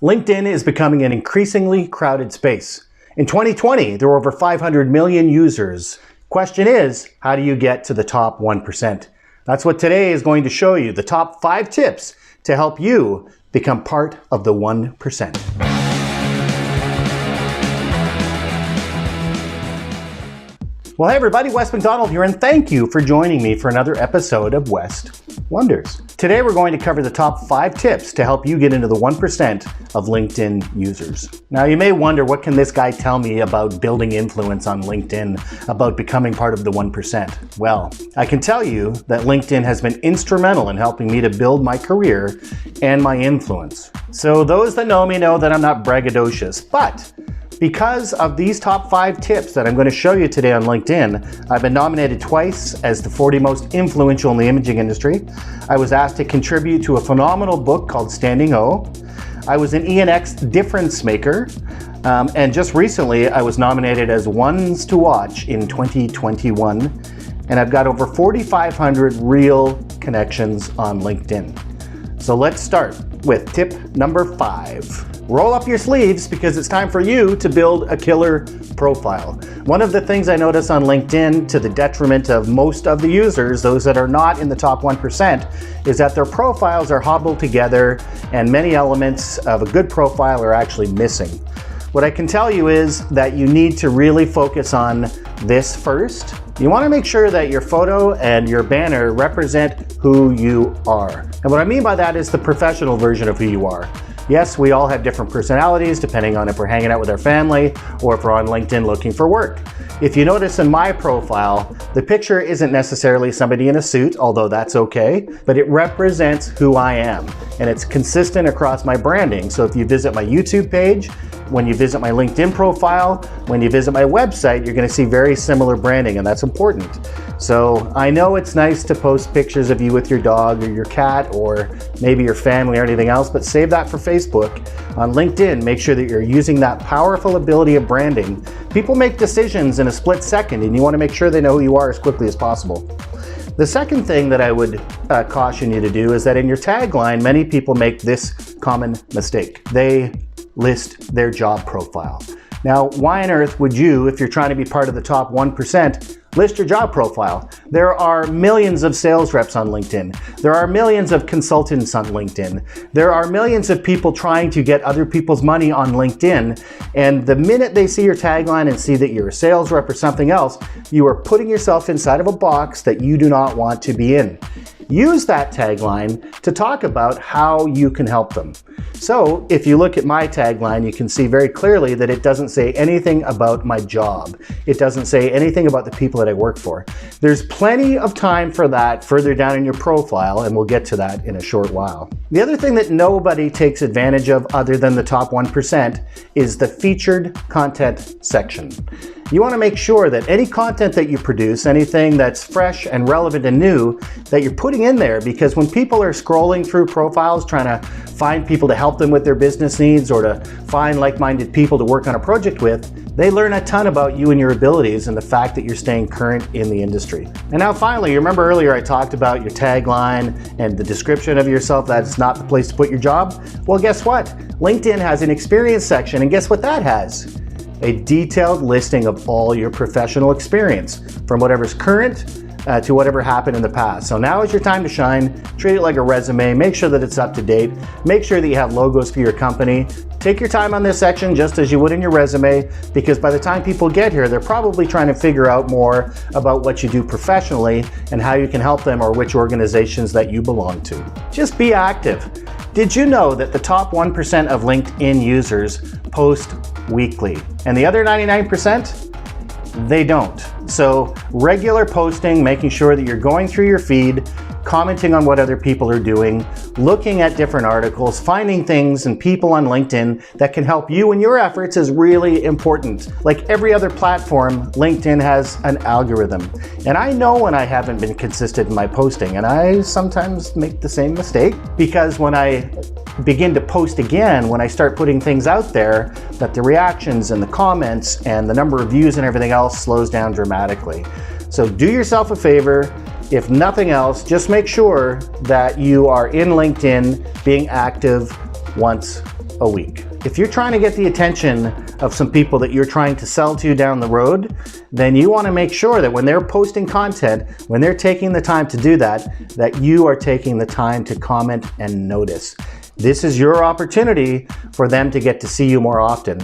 LinkedIn is becoming an increasingly crowded space. In 2020, there were over 500 million users. Question is, how do you get to the top 1%? That's what today is going to show you, the top 5 tips to help you become part of the 1%. Well, hey everybody, Wes McDonald here, and thank you for joining me for another episode of West Wonders. Today we're going to cover the top 5 tips to help you get into the 1% of LinkedIn users. Now you may wonder, what can this guy tell me about building influence on LinkedIn, about becoming part of the 1%? Well, I can tell you that LinkedIn has been instrumental in helping me to build my career and my influence. So those that know me know that I'm not braggadocious, but because of these top 5 tips that I'm going to show you today on LinkedIn, I've been nominated twice as the 40 most influential in the imaging industry. I was asked to contribute to a phenomenal book called Standing O. I was an ENX difference maker. And just recently, I was nominated as Ones to Watch in 2021. And I've got over 4,500 real connections on LinkedIn. So let's start with tip number 5. Roll up your sleeves, because it's time for you to build a killer profile. One of the things I notice on LinkedIn, to the detriment of most of the users, those that are not in the top 1%, is that their profiles are hobbled together and many elements of a good profile are actually missing. What I can tell you is that you need to really focus on this first. You want to make sure that your photo and your banner represent who you are. And what I mean by that is the professional version of who you are. Yes, we all have different personalities depending on if we're hanging out with our family or if we're on LinkedIn looking for work. If you notice in my profile, the picture isn't necessarily somebody in a suit, although that's okay, but it represents who I am. And it's consistent across my branding. So if you visit my YouTube page, when you visit my LinkedIn profile, when you visit my website, you're going to see very similar branding, and that's important. So I know it's nice to post pictures of you with your dog or your cat or maybe your family or anything else, but save that for Facebook. On LinkedIn, make sure that you're using that powerful ability of branding. People make decisions in a split second, and you want to make sure they know who you are as quickly as possible. The second thing that I would caution you to do is that in your tagline, many people make this common mistake. They list their job profile. Now, why on earth would you, if you're trying to be part of the top 1%, list your job profile? There are millions of sales reps on LinkedIn. There are millions of consultants on LinkedIn. There are millions of people trying to get other people's money on LinkedIn. And the minute they see your tagline and see that you're a sales rep or something else, you are putting yourself inside of a box that you do not want to be in. Use that tagline to talk about how you can help them. So if you look at my tagline, you can see very clearly that it doesn't say anything about my job. It doesn't say anything about the people that I work for. There's plenty of time for that further down in your profile, and we'll get to that in a short while. The other thing that nobody takes advantage of other than the top 1% is the featured content section. You want to make sure that any content that you produce, anything that's fresh and relevant and new, that you're putting in there, because when people are scrolling through profiles trying to find people to help them with their business needs or to find like-minded people to work on a project with, they learn a ton about you and your abilities and the fact that you're staying current in the industry. And now finally, you remember earlier I talked about your tagline and the description of yourself, that's not the place to put your job? Well, guess what? LinkedIn has an experience section, and guess what that has? A detailed listing of all your professional experience, from whatever's current to whatever happened in the past. So now is your time to shine. Treat it like a resume. Make sure that it's up to date. Make sure that you have logos for your company. Take your time on this section just as you would in your resume, because by the time people get here, they're probably trying to figure out more about what you do professionally and how you can help them or which organizations that you belong to. Just be active. Did you know that the top 1% of LinkedIn users post weekly, and the other 99%? They don't. So regular posting, making sure that you're going through your feed, commenting on what other people are doing, looking at different articles, finding things and people on LinkedIn that can help you in your efforts is really important. Like every other platform, LinkedIn has an algorithm. And I know when I haven't been consistent in my posting, and I sometimes make the same mistake, because when I begin to post again, when I start putting things out there, that the reactions and the comments and the number of views and everything else slows down dramatically. So do yourself a favor. If nothing else, just make sure that you are in LinkedIn being active once a week. If you're trying to get the attention of some people that you're trying to sell to down the road, then you want to make sure that when they're posting content, when they're taking the time to do that, that you are taking the time to comment and notice. This is your opportunity for them to get to see you more often.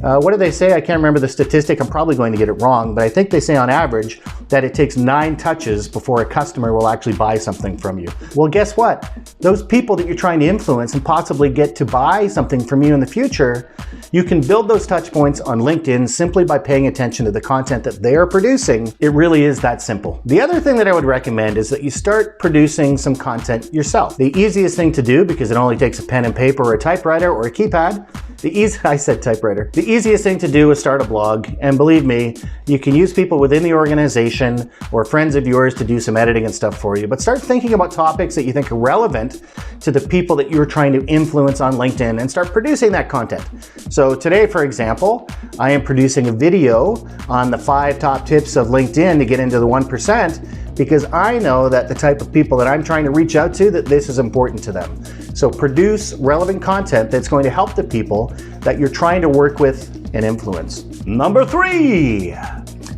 What do they say? I can't remember the statistic. I'm probably going to get it wrong, but I think they say on average that it takes 9 touches before a customer will actually buy something from you. Well, guess what? Those people that you're trying to influence and possibly get to buy something from you in the future, you can build those touch points on LinkedIn simply by paying attention to the content that they are producing. It really is that simple. The other thing that I would recommend is that you start producing some content yourself. The easiest thing to do, because it only takes a pen and paper or a typewriter or a keypad, I said typewriter. The easiest thing to do is start a blog, and believe me, you can use people within the organization or friends of yours to do some editing and stuff for you, but start thinking about topics that you think are relevant to the people that you're trying to influence on LinkedIn and start producing that content. So today, for example, I am producing a video on the 5 top tips of LinkedIn to get into the 1%, because I know that the type of people that I'm trying to reach out to, that this is important to them. So produce relevant content that's going to help the people that you're trying to work with and influence. Number 3,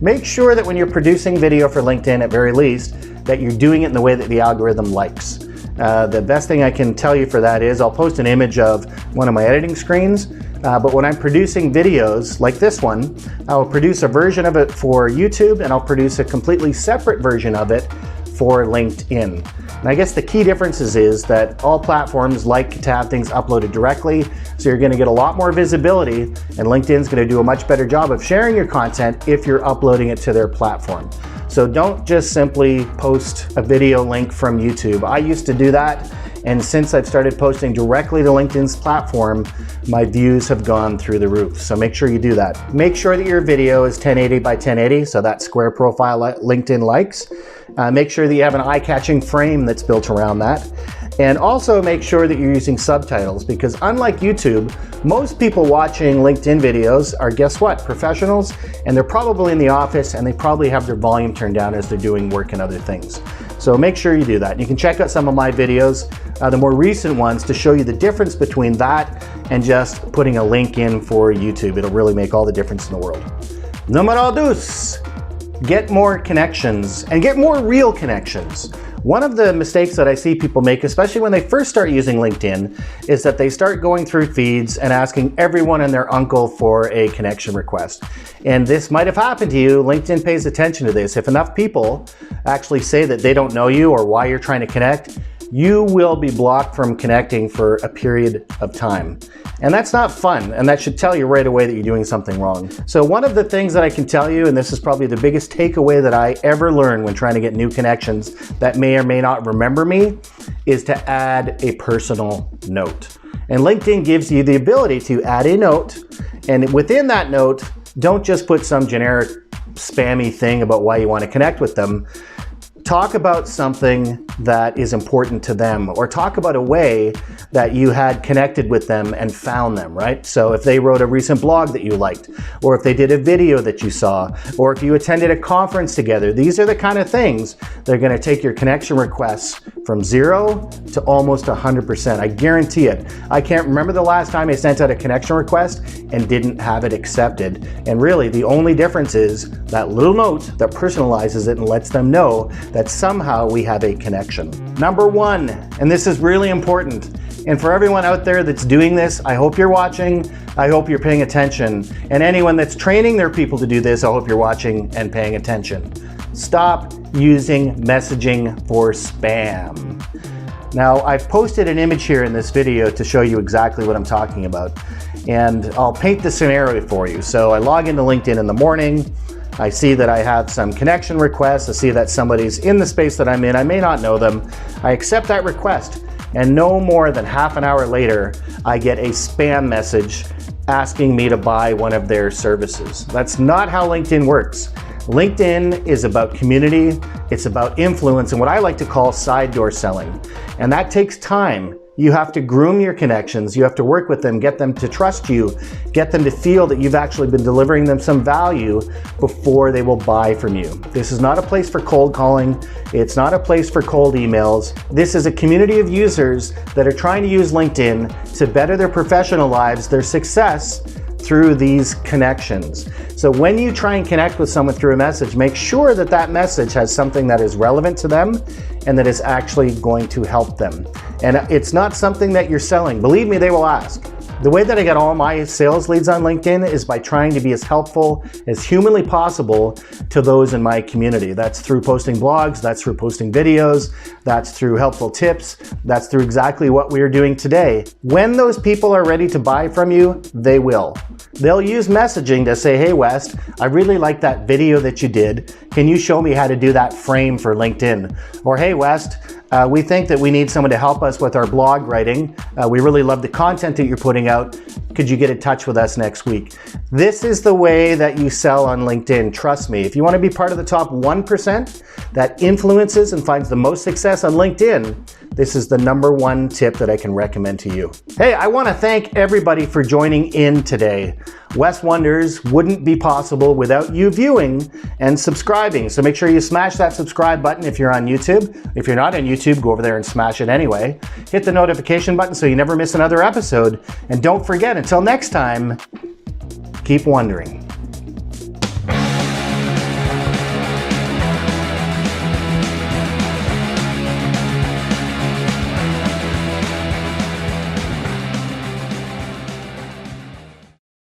make sure that when you're producing video for LinkedIn, at very least, that you're doing it in the way that the algorithm likes. The best thing I can tell you for that is I'll post an image of one of my editing screens, but when I'm producing videos like this one, I'll produce a version of it for YouTube, and I'll produce a completely separate version of it for LinkedIn. And I guess the key differences is that all platforms like to have things uploaded directly, so you're going to get a lot more visibility, and LinkedIn's going to do a much better job of sharing your content if you're uploading it to their platform. So don't just simply post a video link from YouTube. I used to do that, and since I've started posting directly to LinkedIn's platform, my views have gone through the roof. So make sure you do that. Make sure that your video is 1080 by 1080, so that square profile LinkedIn likes. Make sure that you have an eye-catching frame that's built around that. And also make sure that you're using subtitles, because unlike YouTube, most people watching LinkedIn videos are, guess what, professionals, and they're probably in the office, and they probably have their volume turned down as they're doing work and other things. So make sure you do that. You can check out some of my videos, the more recent ones, to show you the difference between that and just putting a link in for YouTube. It'll really make all the difference in the world. Numero 2, get more connections, and get more real connections. One of the mistakes that I see people make, especially when they first start using LinkedIn, is that they start going through feeds and asking everyone and their uncle for a connection request. And this might have happened to you. LinkedIn pays attention to this. If enough people actually say that they don't know you or why you're trying to connect, you will be blocked from connecting for a period of time. And that's not fun, and that should tell you right away that you're doing something wrong. So one of the things that I can tell you, and this is probably the biggest takeaway that I ever learned when trying to get new connections that may or may not remember me, is to add a personal note. And LinkedIn gives you the ability to add a note, and within that note, don't just put some generic spammy thing about why you want to connect with them. Talk about something that is important to them, or talk about a way that you had connected with them and found them, right? So if they wrote a recent blog that you liked, or if they did a video that you saw, or if you attended a conference together, these are the kind of things that are going to take your connection requests from 0 to almost 100%. I guarantee it. I can't remember the last time I sent out a connection request and didn't have it accepted. And really, the only difference is that little note that personalizes it and lets them know that somehow we have a connection. Number 1, and this is really important, and for everyone out there that's doing this, I hope you're watching, I hope you're paying attention, and anyone that's training their people to do this, I hope you're watching and paying attention. Stop using messaging for spam. Now, I've posted an image here in this video to show you exactly what I'm talking about, and I'll paint the scenario for you. So I log into LinkedIn in the morning, I see that I have some connection requests, I see that somebody's in the space that I'm in, I may not know them, I accept that request, and no more than half an hour later, I get a spam message asking me to buy one of their services. That's not how LinkedIn works. LinkedIn is about community, it's about influence, and what I like to call side door selling. And that takes time. You have to groom your connections. You have to work with them, get them to trust you, get them to feel that you've actually been delivering them some value before they will buy from you. This is not a place for cold calling. It's not a place for cold emails. This is a community of users that are trying to use LinkedIn to better their professional lives, their success through these connections. So when you try and connect with someone through a message, make sure that that message has something that is relevant to them and that is actually going to help them. And it's not something that you're selling. Believe me, they will ask. The way that I get all my sales leads on LinkedIn is by trying to be as helpful as humanly possible to those in my community. That's through posting blogs, that's through posting videos, that's through helpful tips, that's through exactly what we are doing today. When those people are ready to buy from you, they will. They'll use messaging to say, hey West, I really like that video that you did. Can you show me how to do that frame for LinkedIn? Or hey West, we think that we need someone to help us with our blog writing. We really love the content that you're putting out. Could you get in touch with us next week? This is the way that you sell on LinkedIn. Trust me, if you want to be part of the top 1% that influences and finds the most success on LinkedIn, this is the #1 tip that I can recommend to you. Hey, I want to thank everybody for joining in today. West Wonders wouldn't be possible without you viewing and subscribing. So make sure you smash that subscribe button if you're on YouTube. If you're not on YouTube, go over there and smash it anyway. Hit the notification button so you never miss another episode. And don't forget, until next time, keep wondering.